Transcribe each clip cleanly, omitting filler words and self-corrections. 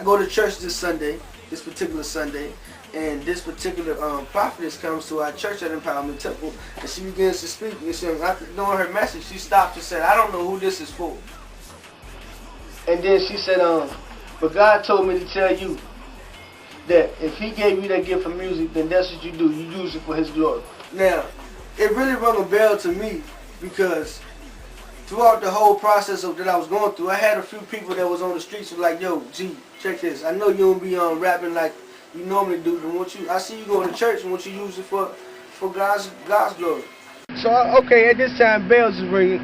I go to church this particular Sunday, and this particular prophetess comes to our church at Empowerment Temple, and she begins to speak. And she, after doing her message, she stopped and said, "I don't know who this is for." And then she said, "But God told me to tell you that if He gave you that gift of music, then that's what you do. You use it for His glory." Now, it really rung a bell to me because throughout the whole process that I was going through, I had a few people that was on the streets who were like, "Yo, G, check this. I know you don't be rapping like you normally do, but I see you going to church and you use it for God's glory." So okay, at this time, bells is ringing.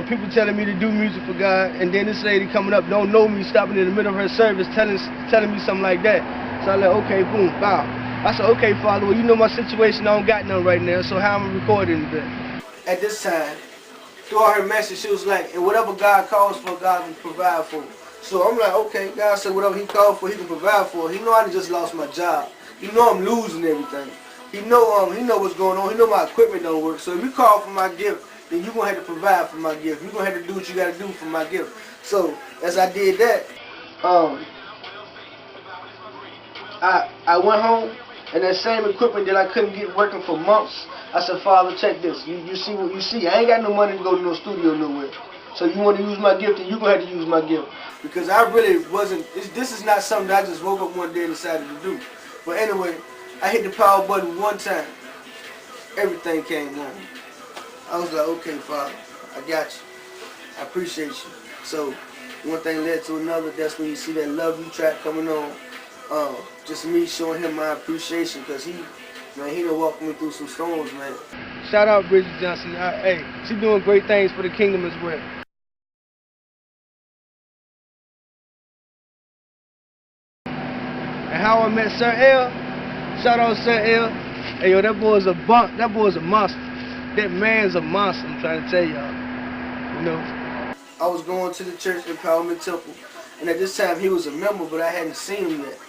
People telling me to do music for God, and then this lady coming up, don't know me, stopping in the middle of her service, telling me something like that. So I like, okay, boom, bow. I said, okay, Father, well, you know my situation. I don't got none right now, so how am I recording today? At this time, throughout her message, she was like, and whatever God calls for, God can provide for. So I'm like, okay, God said whatever He called for, He can provide for. He know I just lost my job. He know I'm losing everything. He know what's going on. He know my equipment don't work. So if you call for my gift, then you're going to have to provide for my gift. You're going to have to do what you got to do for my gift. So as I did that, I went home, and that same equipment that I couldn't get working for months, I said, Father, check this. You see what you see. I ain't got no money to go to no studio nowhere. So you want to use my gift, and you're going to have to use my gift. Because I really wasn't, this is not something that I just woke up one day and decided to do. But anyway, I hit the power button one time. Everything came on. I was like, okay, Father, I got you. I appreciate you. So one thing led to another. That's when you see that Love You track coming on. Just me showing Him my appreciation, because He done walked me through some storms, man. Shout out Bridgette Johnson. Hey, she doing great things for the kingdom as well. And how I met Sir L. Shout out Sir L. Hey, yo, that boy's a monster. That man's a monster, I'm trying to tell y'all. You know? I was going to the church Empowerment Temple, and at this time he was a member, but I hadn't seen him yet.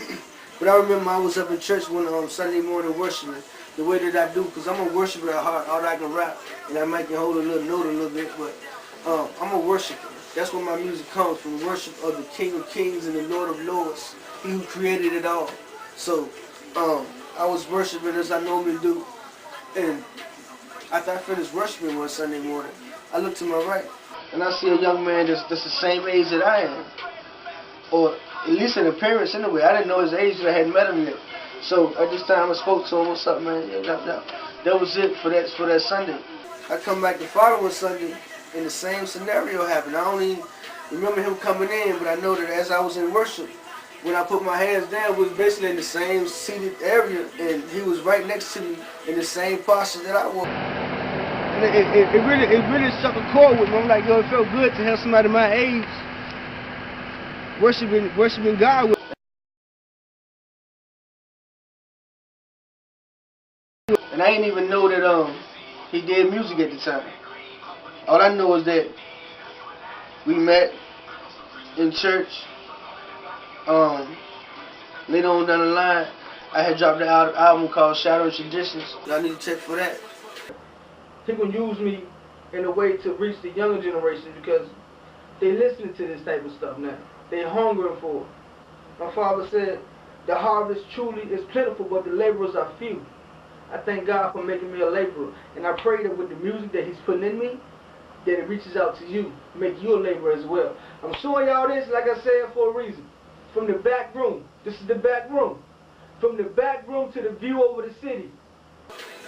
But I remember I was up in church one Sunday morning worshiping the way that I do, because I'm a worshiper at heart. All I can rap, and I might can hold a little note a little bit, but I'm a worshiper. That's where my music comes from, worship of the King of Kings and the Lord of Lords, He who created it all. So I was worshiping as I normally do, and after I finished worshiping one Sunday morning, I looked to my right, and I see a young man that's the same age that I am, or at least in appearance anyway. I didn't know his age because I hadn't met him yet. So at this time I spoke to him, what's up, man? That was it for that Sunday. I come back the following Sunday, and the same scenario happened. I don't even remember him coming in, but I know that as I was in worship, when I put my hands down, we was basically in the same seated area, and he was right next to me in the same posture that I was. And it really struck a chord with me. I'm like, yo, it felt good to have somebody my age worshiping God with. And I didn't even know that he did music at the time. All I know is that we met in church. Later on down the line, I had dropped an album called Shadow Traditions. Y'all need to check for that. He gonna use me in a way to reach the younger generation, because they listening to this type of stuff now. They hungering for it. My father said, the harvest truly is plentiful, but the laborers are few. I thank God for making me a laborer. And I pray that with the music that He's putting in me, that it reaches out to you, make you a laborer as well. I'm showing y'all this, like I said, for a reason. From the back room. This is the back room. From the back room to the view over the city.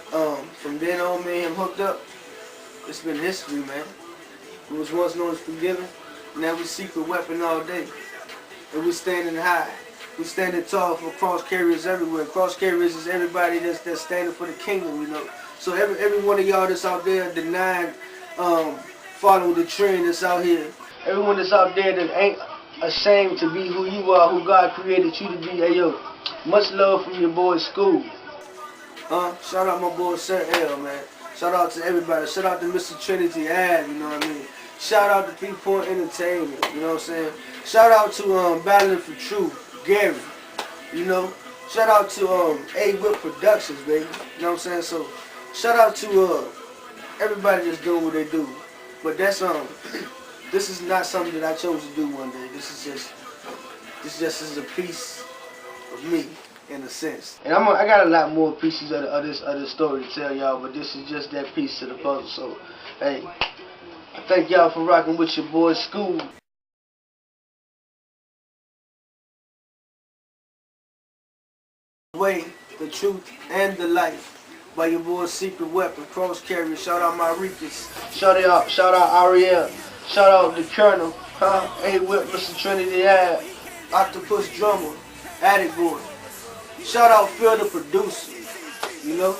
From then on, me and him hooked up. It's been history, man. We was once known as forgiven. Now we secret weapon all day. And we standing high. We standing tall for cross carriers everywhere. Cross carriers is everybody that's standing for the kingdom, you know. So every one of y'all that's out there denying, following the trend that's out here. Everyone that's out there that ain't ashamed to be who you are, who God created you to be. Hey, yo, much love from your boy Skool. Shout out my boy Sir L, man. Shout out to everybody. Shout out to Mr. Trinity Ad, you know what I mean? Shout out to 3 Point Entertainment, you know what I'm saying? Shout out to Battling for Truth, Gary, you know? Shout out to A-Whip Productions, baby, you know what I'm saying? So, shout out to everybody that's doing what they do. But that's, this is not something that I chose to do one day. This is just this just is a piece of me, in a sense. And I got a lot more pieces of this other story to tell y'all, but this is just that piece to the puzzle. So, hey, I thank y'all for rocking with your boy Skool. Way, the truth, and the life. By your boy Secret Weapon, Cross Carrier. Shout out my Rikas. Shout out Ariel. Shout out the Colonel. A Whip, Mr. Trinity Ave. Octopus Drummer. Attic Boy. Shout out Phil the producer. You know?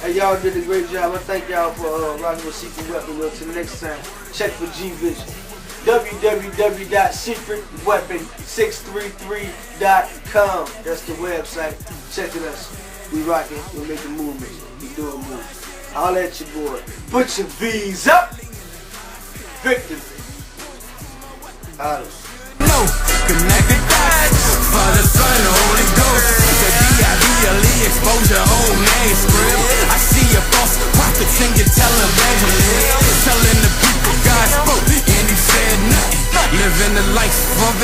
Hey, y'all did a great job. I thank y'all for rocking with Secret Weapon. Well, till next time, check for G-Vision. www.secretweapon633.com. That's the website. Check it out. We rocking, we making movements, we doing moves. Holla at your boy. Put your V's up. Victory. Holla. No, connected dots. Father, Son, Holy Ghost. The D.I.B.L.E. expose your whole manuscript. I see your false prophets and your televangelists telling the people God spoke and he said nothing. Living the life of